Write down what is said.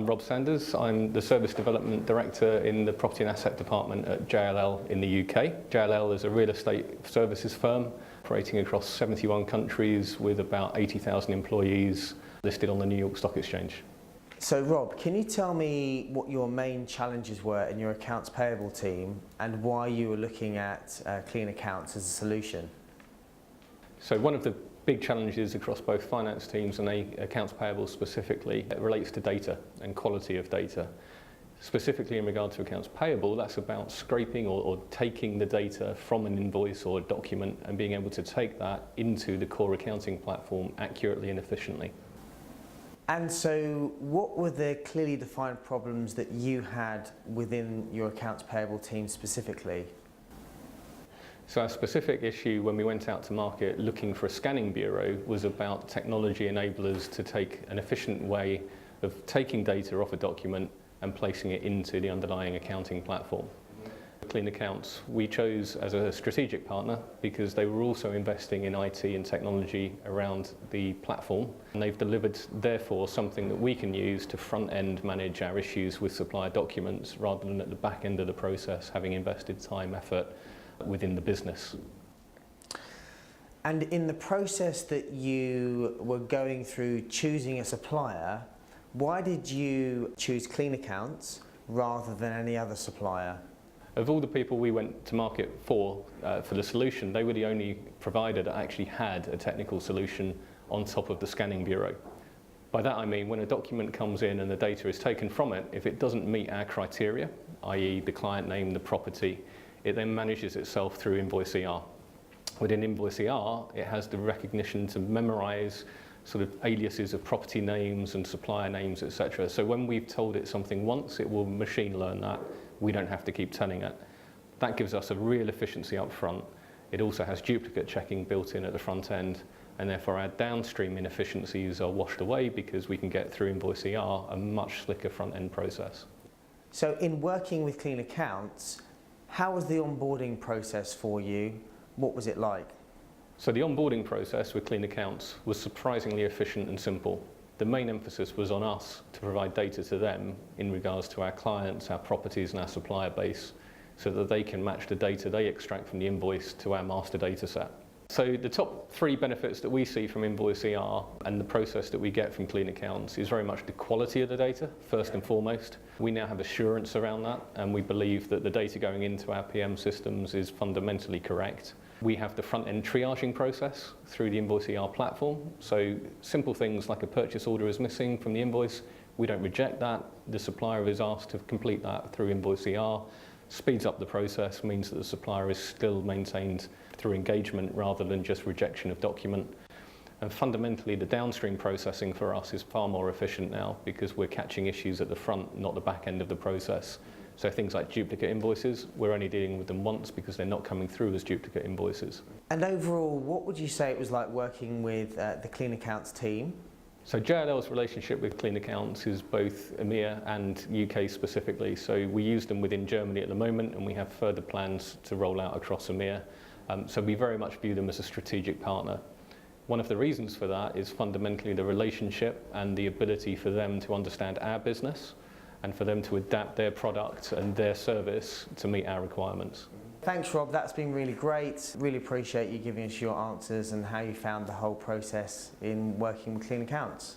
I'm Rob Sanders. I'm the Service Development Director in the Property and Asset Department at JLL in the UK. JLL is a real estate services firm operating across 71 countries with about 80,000 employees listed on the New York Stock Exchange. So Rob, can you tell me what your main challenges were in your accounts payable team and why you were looking at clean accounts as a solution? So one of the big challenges across both finance teams and accounts payable specifically, it relates to data and quality of data. Specifically in regard to accounts payable, that's about scraping or taking the data from an invoice or a document and being able to take that into the core accounting platform accurately and efficiently. And so what were the clearly defined problems that you had within your accounts payable team specifically? So our specific issue when we went out to market looking for a scanning bureau was about technology enablers to take an efficient way of taking data off a document and placing it into the underlying accounting platform. Clean Accounts we chose as a strategic partner because they were also investing in IT and technology around the platform, and they've delivered therefore something that we can use to front end manage our issues with supplier documents rather than at the back end of the process having invested time, effort within the business. And in the process that you were going through choosing a supplier, why did you choose Clean Accounts rather than any other supplier? Of all the people we went to market for the solution, they were the only provider that actually had a technical solution on top of the scanning bureau. By that I mean when a document comes in and the data is taken from it, if it doesn't meet our criteria, i.e. the client name, the property, it then manages itself through InvoiceER. Within InvoiceER, it has the recognition to memorize sort of aliases of property names and supplier names, etc. So when we've told it something once, it will machine learn that. We don't have to keep telling it. That gives us a real efficiency up front. It also has duplicate checking built in at the front end, and therefore our downstream inefficiencies are washed away because we can get through InvoiceER a much slicker front end process. So in working with Clean Accounts, how was the onboarding process for you? What was it like? So the onboarding process with Clean Accounts was surprisingly efficient and simple. The main emphasis was on us to provide data to them in regards to our clients, our properties and our supplier base so that they can match the data they extract from the invoice to our master data set. So the top three benefits that we see from InvoiceER and the process that we get from Clean Accounts is very much the quality of the data, first and foremost. We now have assurance around that, and we believe that the data going into our PM systems is fundamentally correct. We have the front-end triaging process through the InvoiceER platform. So simple things like a purchase order is missing from the invoice, we don't reject that. The supplier is asked to complete that through InvoiceER. Speeds up the process, means that the supplier is still maintained through engagement rather than just rejection of document. And fundamentally, the downstream processing for us is far more efficient now because we're catching issues at the front, not the back end of the process. So things like duplicate invoices, we're only dealing with them once because they're not coming through as duplicate invoices. And overall, what would you say it was like working with the Clean Accounts team? So JLL's relationship with Clean Accounts is both EMEA and UK specifically. So we use them within Germany at the moment, and we have further plans to roll out across EMEA. So we very much view them as a strategic partner. One of the reasons for that is fundamentally the relationship and the ability for them to understand our business and for them to adapt their product and their service to meet our requirements. Thanks, Rob. That's been really great. Really appreciate you giving us your answers and how you found the whole process in working with Clean Accounts.